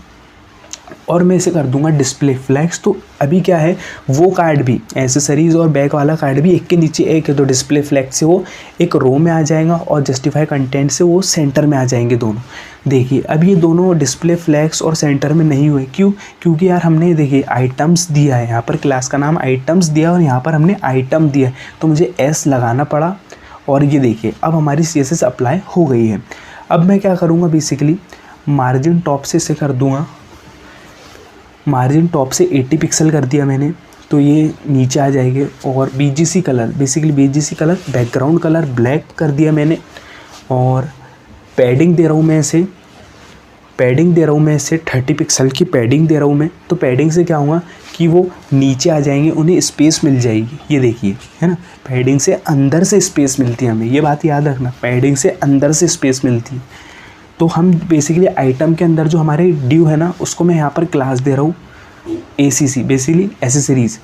और मैं इसे कर दूंगा डिस्प्ले फ्लैग्स। तो अभी क्या है वो कार्ड भी एसेसरीज़ और बैक वाला कार्ड भी एक के नीचे एक है। तो डिस्प्ले फ्लैग से वो एक रो में आ जाएगा और जस्टिफाई कंटेंट से वो सेंटर में आ जाएंगे दोनों। देखिए अब ये दोनों डिस्प्ले फ्लैग्स और सेंटर में नहीं हुए, क्यों? क्योंकि यार हमने देखिए आइटम्स दिया है, यहाँ पर क्लास का नाम आइटम्स दिया और यहाँ पर हमने आइटम दिया है तो मुझे S लगाना पड़ा। और ये देखिए अब हमारी CSS अप्लाई हो गई है। अब मैं क्या करूँगा बेसिकली मार्जिन टॉप से इसे कर दूँगा, मार्जिन टॉप से 80 पिक्सल कर दिया मैंने तो ये नीचे आ जाएंगे। और BGC colour basically BGC colour background colour black कर दिया मैंने। और पैडिंग दे रहा हूँ मैं इसे 30 पिक्सल की पैडिंग दे रहा हूँ मैं। तो पैडिंग से क्या होगा कि वो नीचे आ जाएंगे, उन्हें स्पेस मिल जाएगी। ये देखिए है ना, पैडिंग से अंदर से स्पेस मिलती है हमें, ये बात याद रखना, पैडिंग से अंदर से स्पेस मिलती है। तो हम बेसिकली आइटम के अंदर जो हमारे ड्यू है ना उसको मैं यहाँ पर क्लास दे रहा हूँ ACC बेसिकली एसेसरीज़।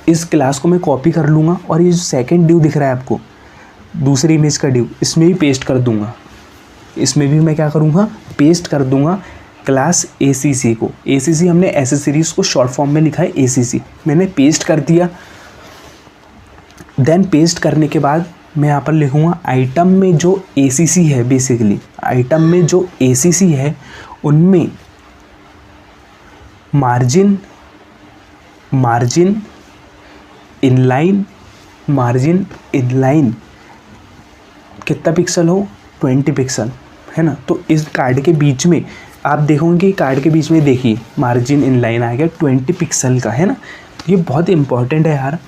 इस क्लास को मैं कॉपी कर लूँगा और ये जो सेकंड ड्यू दिख रहा है आपको दूसरी इमेज का ड्यू, इसमें भी पेस्ट कर दूँगा। इसमें भी मैं क्या करूँगा पेस्ट कर दूँगा क्लास ACC को। ACC हमने एसेसरीज़ को शॉर्ट फॉर्म में लिखा है ACC, मैंने पेस्ट कर दिया। देन पेस्ट करने के बाद मैं यहाँ पर लिखूँगा आइटम में जो ACC है बेसिकली आइटम में जो ACC है उनमें मार्जिन इनलाइन कितना पिक्सल हो 20 पिक्सल है ना। तो इस कार्ड के बीच में आप देखोगे कार्ड के बीच में देखिए मार्जिन इनलाइन आ गया 20 पिक्सल का है ना। ये बहुत इंपॉर्टेंट है यार।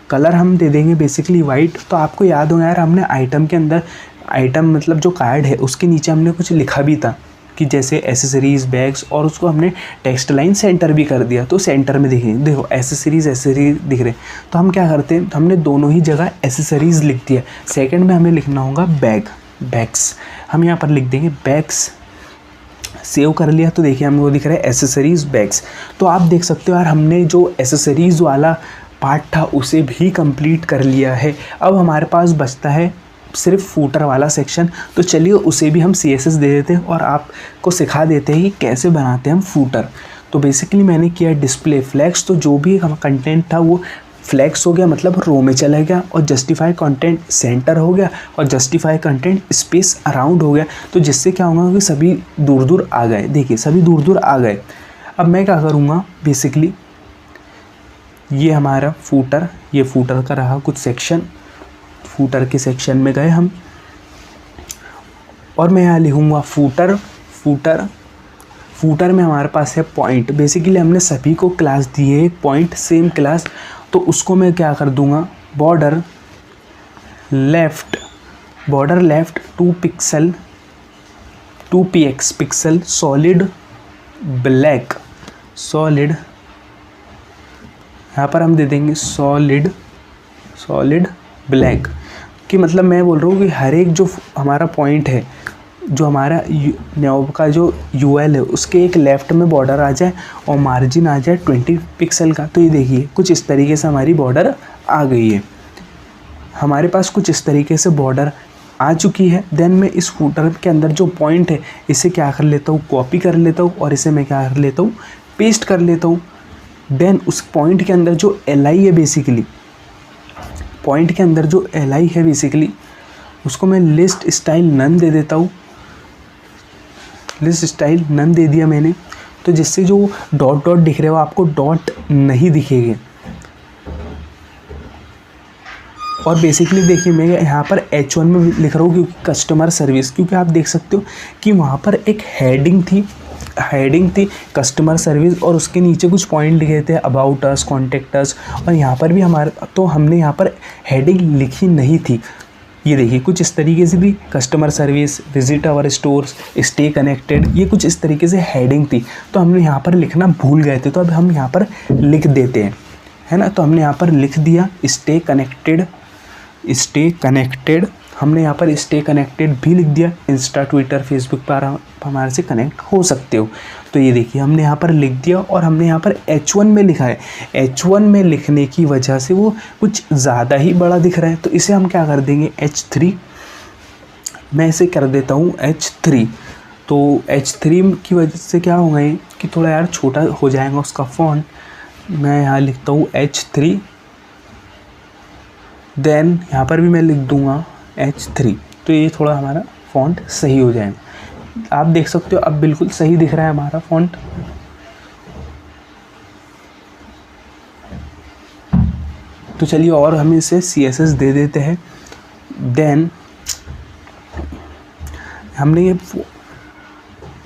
कलर हम दे देंगे बेसिकली वाइट। तो आपको याद हो यार हमने आइटम के अंदर आइटम मतलब जो कार्ड है उसके नीचे हमने कुछ लिखा भी था कि जैसे एसेसरीज़ बैग्स, और उसको हमने टेक्स्ट लाइन सेंटर भी कर दिया। तो सेंटर में देखो एसेसरीज़ दिख रहे। तो हम क्या करते हैं, हमने दोनों ही जगह एसेसरीज़ लिख दिया। सेकंड में हमें लिखना होगा बैग्स। हम यहाँ पर लिख देंगे बैग्स, सेव कर लिया। तो देखिए हमें वो दिख रहा है एसेसरीज़ बैग्स। तो आप देख सकते हो यार हमने जो एसेसरीज़ वाला पार्ट था उसे भी कंप्लीट कर लिया है। अब हमारे पास बचता है सिर्फ फूटर वाला सेक्शन। तो चलिए उसे भी हम CSS दे देते हैं और आपको सिखा देते हैं कि कैसे बनाते हैं हम फूटर। तो बेसिकली मैंने किया डिस्प्ले फ्लैग्स। तो जो भी कंटेंट था वो फ्लैग्स हो गया, मतलब रो में चला गया। और जस्टिफाई कंटेंट सेंटर हो गया और जस्टिफाई कंटेंट स्पेस अराउंड हो गया। तो जिससे क्या होगा कि सभी दूर दूर आ गए। देखिए सभी दूर दूर आ गए। अब मैं क्या करूँगा बेसिकली ये हमारा फूटर, ये फूटर का रहा कुछ सेक्शन। फूटर के सेक्शन में गए हम और मैं यहाँ लिखूँगा फूटर में हमारे पास है पॉइंट। बेसिकली हमने सभी को क्लास दी है पॉइंट सेम क्लास। तो उसको मैं क्या कर दूँगा border left 2 px pixel solid यहाँ पर हम दे देंगे सॉलिड ब्लैक। कि मतलब मैं बोल रहा हूँ कि हर एक जो हमारा पॉइंट है, जो हमारा नॉब का जो UL है उसके एक लेफ़्ट में बॉर्डर आ जाए और मार्जिन आ जाए 20 पिक्सल का। तो ये देखिए कुछ इस तरीके से हमारी बॉर्डर आ गई है। हमारे पास कुछ इस तरीके से बॉर्डर आ चुकी है। देन मैं इस फूटर के अंदर जो पॉइंट है इसे क्या कर लेता हूँ कॉपी कर लेता हूँ और इसे मैं क्या कर लेता हूँ पेस्ट कर लेता हूँ। देन उस पॉइंट के अंदर जो LI है बेसिकली उसको मैं लिस्ट स्टाइल नन दे देता हूँ। लिस्ट स्टाइल नन दे दिया मैंने। तो जिससे जो डॉट डॉट दिख रहे हो आपको डॉट नहीं दिखेंगे। और बेसिकली देखिए मैं यहाँ पर H1 में लिख रहा हूँ क्योंकि कस्टमर सर्विस, क्योंकि आप देख सकते हो कि वहाँ पर एक हेडिंग थी कस्टमर सर्विस, और उसके नीचे कुछ पॉइंट लिखे थे अबाउट अस, कॉन्टेक्ट अस, और यहाँ पर भी हमने यहाँ पर हेडिंग लिखी नहीं थी। ये देखिए कुछ इस तरीके से भी customer service, visit our stores, stay connected, ये कुछ इस तरीके से हेडिंग थी। तो हमने यहाँ पर लिखना भूल गए थे, तो अब हम यहाँ पर लिख देते हैं, है ना। तो हमने यहाँ पर लिख दिया स्टे कनेक्टेड, हमने यहाँ पर स्टे कनेक्टेड भी लिख दिया। इंस्टा, ट्विटर, फेसबुक पर आप हमारे से कनेक्ट हो सकते हो। तो ये देखिए हमने यहाँ पर लिख दिया, और हमने यहाँ पर H1 में लिखा है। H1 में लिखने की वजह से वो कुछ ज़्यादा ही बड़ा दिख रहा है, तो इसे हम क्या कर देंगे H3, मैं इसे कर देता हूँ H3। तो H3 की वजह से क्या होगा कि थोड़ा यार छोटा हो जाएगा उसका फ़ॉन्ट। मैं यहाँ लिखता हूँ H3, देन यहाँ पर भी मैं लिख दूँगा H3, तो ये थोड़ा हमारा फ़ॉन्ट सही हो जाएगा। आप देख सकते हो अब बिल्कुल सही दिख रहा है हमारा फ़ॉन्ट। तो चलिए और हम इसे CSS दे देते हैं। देन हमने ये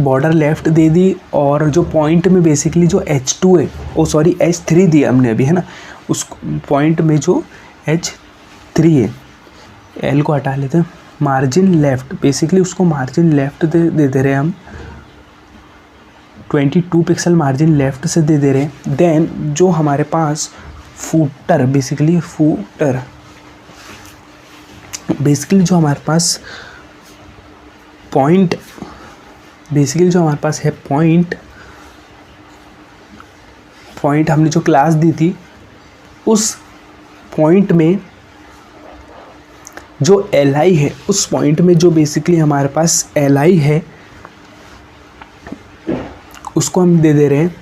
बॉर्डर लेफ़्ट दे दी, और जो पॉइंट में बेसिकली जो H2 है, H3 दिया हमने अभी, है ना। उस पॉइंट में जो H3 है, L को हटा लेते हैं, मार्जिन लेफ़्ट, बेसिकली उसको मार्जिन लेफ़्ट दे दे रहे हैं हम, 22 पिक्सल मार्जिन लेफ़्ट से दे रहे हैं। देन जो हमारे पास फूटर, बेसिकली जो हमारे पास पॉइंट, जो हमारे पास है पॉइंट हमने जो क्लास दी थी, उस पॉइंट में जो li है, उस पॉइंट में जो बेसिकली हमारे पास li है, उसको हम दे दे रहे हैं,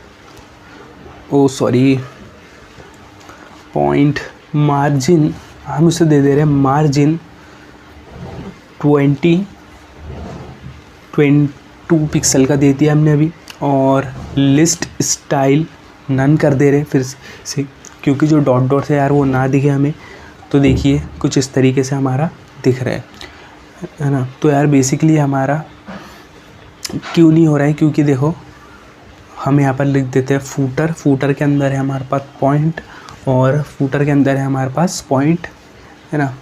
पॉइंट मार्जिन, हम उसे दे दे रहे हैं मार्जिन 22 पिक्सल का दे दिया हमने अभी। और लिस्ट स्टाइल नन कर दे रहे हैं फिर से, क्योंकि जो डॉट डॉट है यार वो ना दिखे हमें। तो देखिए कुछ इस तरीके से हमारा दिख रहा है ना। तो यार बेसिकली हमारा क्यों नहीं हो रहा है, क्योंकि देखो हम यहाँ पर लिख देते हैं फूटर के अंदर है हमारे पास पॉइंट, और फूटर के अंदर है हमारे पास पॉइंट, है ना।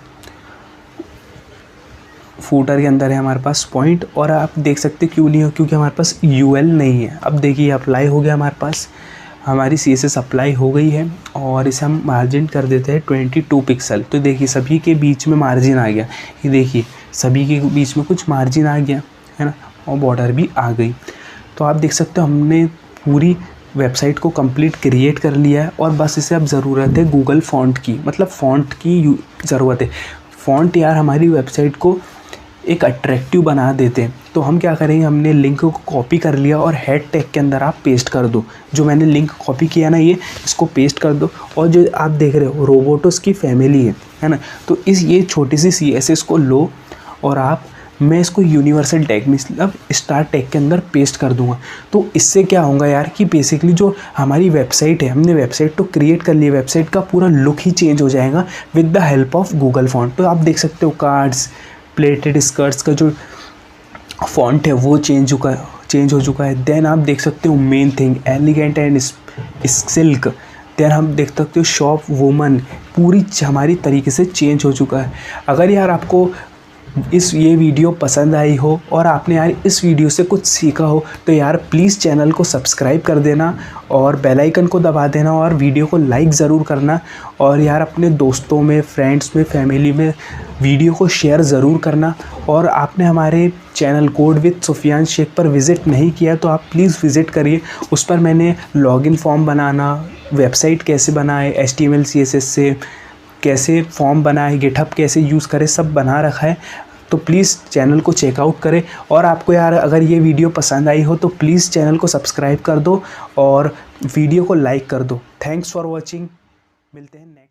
फूटर के अंदर है हमारे पास पॉइंट, और आप देख सकते क्यों नहीं हो, क्योंकि हमारे पास UL नहीं है। अब देखिए अप्लाई हो गया, हमारे पास हमारी CSS अप्लाई हो गई है, और इसे हम मार्जिन कर देते हैं 22 पिक्सल। तो देखिए सभी के बीच में मार्जिन आ गया, ये देखिए सभी के बीच में कुछ मार्जिन आ गया, है ना, और बॉर्डर भी आ गई। तो आप देख सकते हो हमने पूरी वेबसाइट को कंप्लीट क्रिएट कर लिया है, और बस इसे अब ज़रूरत है गूगल फ़ॉन्ट की, मतलब फ़ॉन्ट की ज़रूरत है। फ़ॉन्ट यार हमारी वेबसाइट को एक अट्रैक्टिव बना देते हैं। तो हम क्या करेंगे, हमने लिंक को कॉपी कर लिया, और हेड टैग के अंदर आप पेस्ट कर दो, जो मैंने लिंक कॉपी किया ना, ये इसको पेस्ट कर दो। और जो आप देख रहे हो रोबोटस की फैमिली है ना, तो ये छोटी सी CSS को लो, और मैं इसको यूनिवर्सल टैग, मतलब स्टार टैग के अंदर पेस्ट कर दूंगा। तो इससे क्या होगा यार कि बेसिकली जो हमारी वेबसाइट है, हमने वेबसाइट तो क्रिएट कर ली, वेबसाइट का पूरा लुक ही चेंज हो जाएगा with the help of Google font. तो आप देख सकते हो कार्ड्स, प्लेटेड स्कर्ट्स का जो फ़ॉन्ट है वो चेंज हो चुका है। देन आप देख सकते हो main thing elegant and silk. Then हम देख सकते हो शॉप वुमन, पूरी हमारी तरीके से चेंज हो चुका है। अगर यार आपको ये वीडियो पसंद आई हो, और आपने यार इस वीडियो से कुछ सीखा हो, तो यार प्लीज़ चैनल को सब्सक्राइब कर देना, और बेल आइकन को दबा देना, और वीडियो को लाइक ज़रूर करना, और यार अपने दोस्तों में, फ्रेंड्स में, फैमिली में वीडियो को शेयर ज़रूर करना। और आपने हमारे channel code with Sufiyan Shaikh पर विज़िट नहीं किया तो आप प्लीज़ विज़िट करिए। उस पर मैंने लॉगिन फॉर्म बनाना, वेबसाइट कैसे बनाए, HTML CSS से कैसे फॉर्म बनाए, गिटहब कैसे यूज़ करें, सब बना रखा है। तो प्लीज़ चैनल को चेकआउट करें। और आपको यार अगर ये वीडियो पसंद आई हो तो प्लीज़ चैनल को सब्सक्राइब कर दो, और वीडियो को लाइक कर दो। थैंक्स फॉर वॉचिंग, मिलते हैं नेक्स्ट।